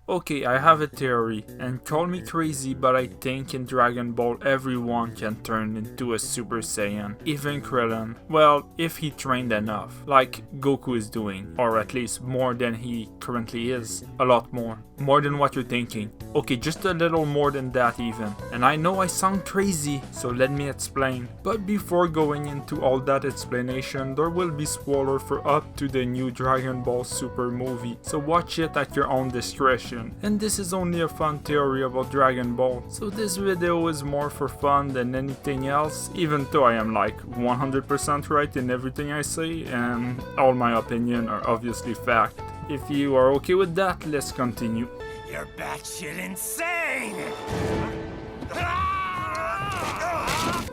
Okay, I have a theory, and call me crazy, but I think in Dragon Ball everyone can turn into a Super Saiyan, even Krillin. Well, if he trained enough, like Goku is doing, or at least more than he currently is, a lot more. More than what you're thinking. Okay, just a little more than that even. And I know I sound crazy, so let me explain. But before going into all that explanation, there will be spoiler for up to the new Dragon Ball Super movie, so watch it at your own discretion. And this is only a fun theory about Dragon Ball, so this video is more for fun than anything else, even though I am like 100% right in everything I say, and all my opinion are obviously fact. If you are okay with that, let's continue. You're batshit insane!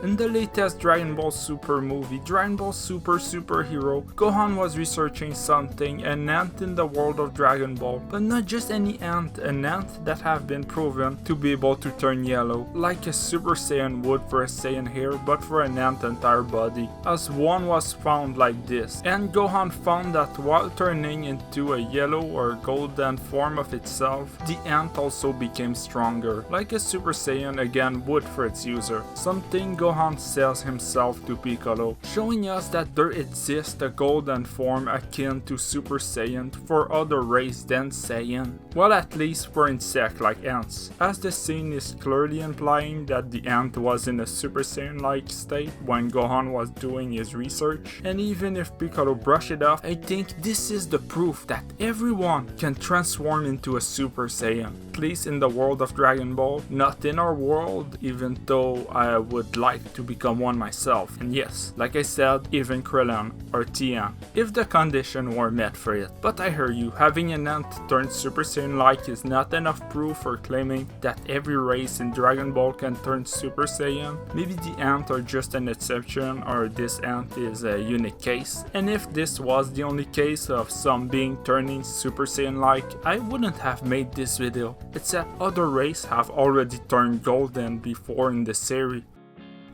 In the latest Dragon Ball Super movie, Dragon Ball Super Superhero, Gohan was researching something, an ant in the world of Dragon Ball. But not just any ant, an ant that have been proven to be able to turn yellow, like a Super Saiyan would for a Saiyan hair, but for an ant entire body, as one was found like this. And Gohan found that while turning into a yellow or golden form of itself, the ant also became stronger, like a Super Saiyan again would for its user. Something Gohan sells himself to Piccolo, showing us that there exists a golden form akin to Super Saiyan for other race than Saiyan. Well, at least for insect like ants, as the scene is clearly implying that the ant was in a Super Saiyan-like state when Gohan was doing his research. And even if Piccolo brushed it off, I think this is the proof that everyone can transform into a Super Saiyan. At least in the world of Dragon Ball, not in our world, even though I would like to become one myself. And yes, like I said, even Krillin or Tien, if the condition were met for it. But I hear you, having an ant turned Super Saiyan-like is not enough proof for claiming that every race in Dragon Ball can turn Super Saiyan. Maybe the ant are just an exception, or this ant is a unique case. And if this was the only case of some being turning Super Saiyan-like, I wouldn't have made this video, except other races have already turned golden before in the series.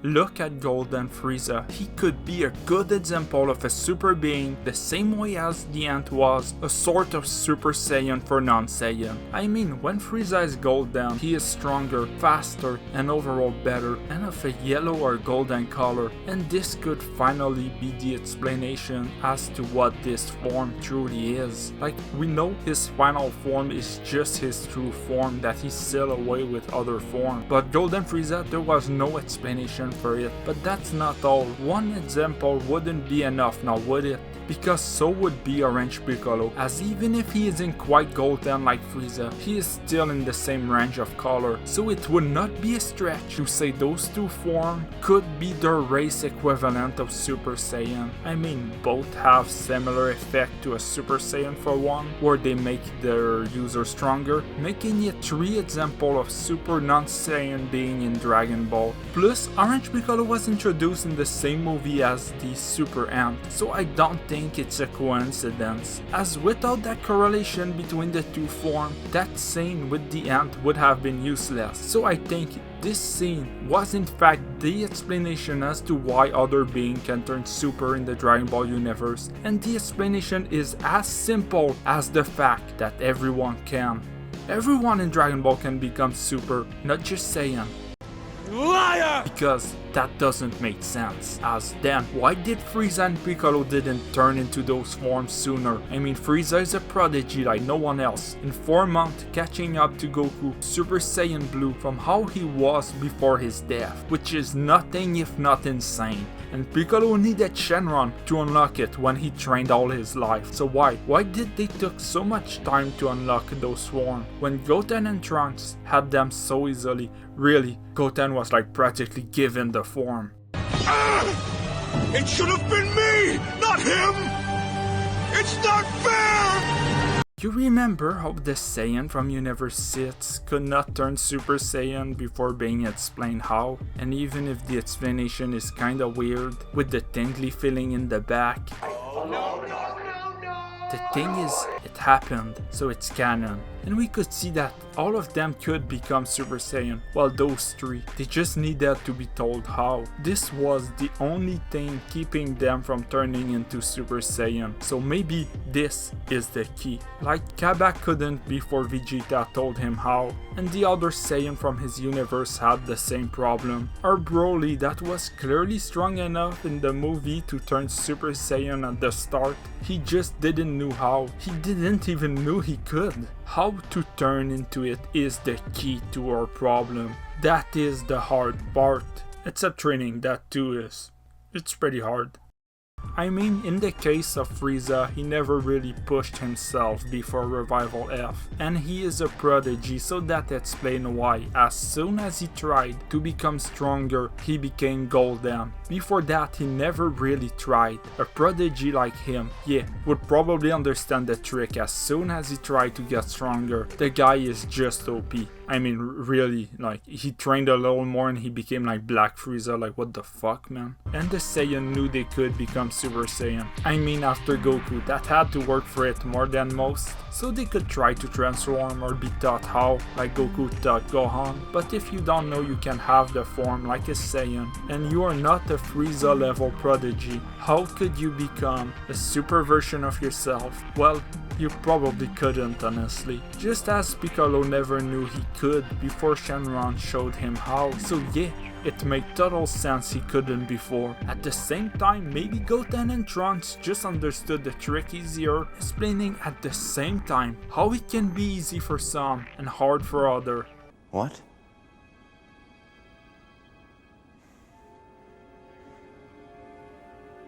Look at Golden Frieza. He could be a good example of a super being the same way as the ant was a sort of Super Saiyan for non-Saiyan. I mean, when Frieza is golden, he is stronger, faster, and overall better, and of a yellow or golden color. And this could finally be the explanation as to what this form truly is. Like, we know his final form is just his true form that he sealed away with other forms. But Golden Frieza, there was no explanation for it. But that's not all. One example wouldn't be enough now, would it? Because so would be Orange Piccolo, as even if he isn't quite golden like Frieza, he is still in the same range of color, so it would not be a stretch to say those two forms could be their race equivalent of Super Saiyan. I mean, both have similar effect to a Super Saiyan for one, where they make their user stronger, making it 3 examples of Super non-Saiyan being in Dragon Ball. Plus, Orange Piccolo was introduced in the same movie as the Super Ant, so I don't think it's a coincidence, as without that correlation between the two forms, that scene with the ant would have been useless. So I think this scene was in fact the explanation as to why other beings can turn super in the Dragon Ball universe, and the explanation is as simple as the fact that everyone can. Everyone in Dragon Ball can become super, not just Saiyan. Liar! Because that doesn't make sense. As then, why did Frieza and Piccolo didn't turn into those forms sooner? I mean, Frieza is a prodigy like no one else. In 4 months, catching up to Goku, Super Saiyan Blue from how he was before his death, which is nothing if not insane. And Piccolo needed Shenron to unlock it when he trained all his life. So why did they took so much time to unlock those forms when Goten and Trunks had them so easily? Really, Goten was like practically given the form. It should have been me, not him! It's not fair! You remember how the Saiyan from Universe 6 could not turn Super Saiyan before being explained how? And even if the explanation is kinda weird, with the tingly feeling in the back, the thing is, it happened, so it's canon. And we could see that all of them could become Super Saiyan, while those three, they just needed to be told how. This was the only thing keeping them from turning into Super Saiyan, so maybe this is the key. Like Kabak couldn't before Vegeta told him how, and the other Saiyan from his universe had the same problem. Or Broly that was clearly strong enough in the movie to turn Super Saiyan at the start, he just didn't know how. He didn't even know he could. How to turn into it is the key to our problem. That is the hard part. Except training, that too is. It's pretty hard. I mean, in the case of Frieza, he never really pushed himself before Revival F, and he is a prodigy, so that explains why, as soon as he tried to become stronger, he became golden. Before that, he never really tried. A prodigy like him, yeah, would probably understand the trick as soon as he tried to get stronger. The guy is just OP. I mean, really, like, he trained a little more and he became like Black Frieza, like what the fuck, man? And the Saiyan knew they could become Super Saiyan. I mean, after Goku, that had to work for it more than most, so they could try to transform or be taught how, like Goku taught Gohan. But if you don't know you can have the form like a Saiyan, and you are not a Frieza level prodigy, how could you become a super version of yourself? Well, you probably couldn't, honestly. Just as Piccolo never knew he could before Shenron showed him how. So yeah, it made total sense he couldn't before. At the same time, maybe Goten and Trunks just understood the trick easier, explaining at the same time how it can be easy for some and hard for others. What?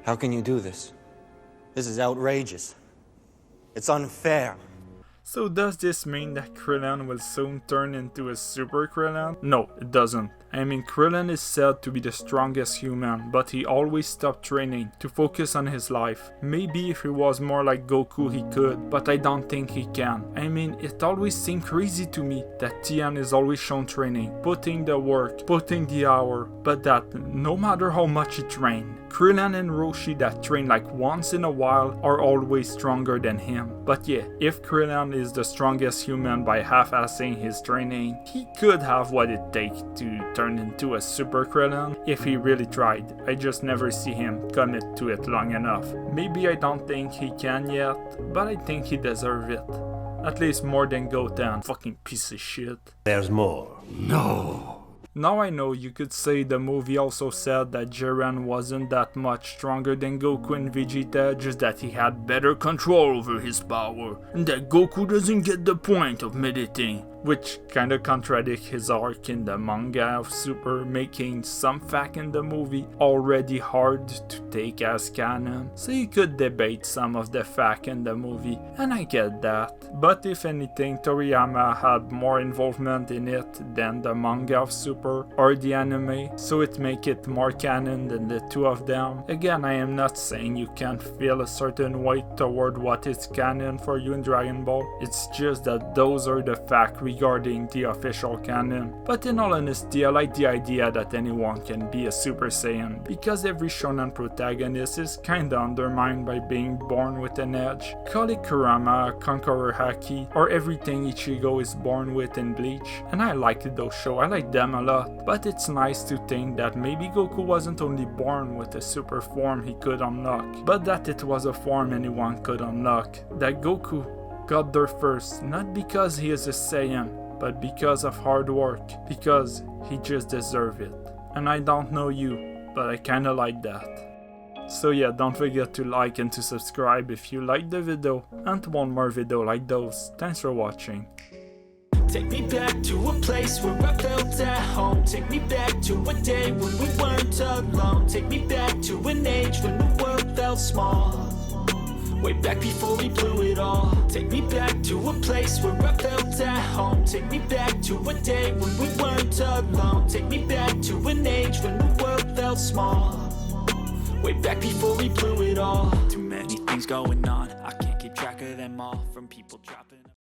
How can you do this? This is outrageous. It's unfair. So does this mean that Krillin will soon turn into a Super Krillin? No, it doesn't. I mean, Krillin is said to be the strongest human, but he always stopped training to focus on his life. Maybe if he was more like Goku he could, but I don't think he can. I mean, it always seemed crazy to me that Tien is always shown training, putting the work, putting the hour, but that no matter how much he trained, Krillin and Roshi that train like once in a while are always stronger than him. But yeah, if Krillin is the strongest human by half-assing his training, he could have what it takes to turn into a Super Krillin if he really tried. I just never see him commit to it long enough. Maybe I don't think he can yet, but I think he deserves it. At least more than Goten, fucking piece of shit. There's more. No. Now I know you could say the movie also said that Jiren wasn't that much stronger than Goku and Vegeta, just that he had better control over his power, and that Goku doesn't get the point of meditating, which kinda contradicts his arc in the manga of Super, making some fact in the movie already hard to take as canon. So you could debate some of the fact in the movie, and I get that. But if anything, Toriyama had more involvement in it than the manga of Super or the anime, so it make it more canon than the two of them. Again, I am not saying you can't feel a certain way toward what is canon for you in Dragon Ball, it's just that those are the facts regarding the official canon. But in all honesty, I like the idea that anyone can be a Super Saiyan, because every shonen protagonist is kinda undermined by being born with an edge. Call it Kurama, Conqueror Haki, or everything Ichigo is born with in Bleach. And I like those shows, I like them a lot. But it's nice to think that maybe Goku wasn't only born with a super form he could unlock, but that it was a form anyone could unlock. That Goku got there first, not because he is a Saiyan, but because of hard work, because he just deserved it. And I don't know you, but I kinda like that. So yeah, don't forget to like and to subscribe if you liked the video and want more video like those. Thanks for watching. Take me back to a place where I felt at home. Take me back to a day when we weren't alone. Take me back to an age when the world felt small. Way back before we blew it all. Take me back to a place where I felt at home. Take me back to a day when we weren't alone. Take me back to an age when the world felt small. Way back before we blew it all. Too many things going on, I can't keep track of them all. From people dropping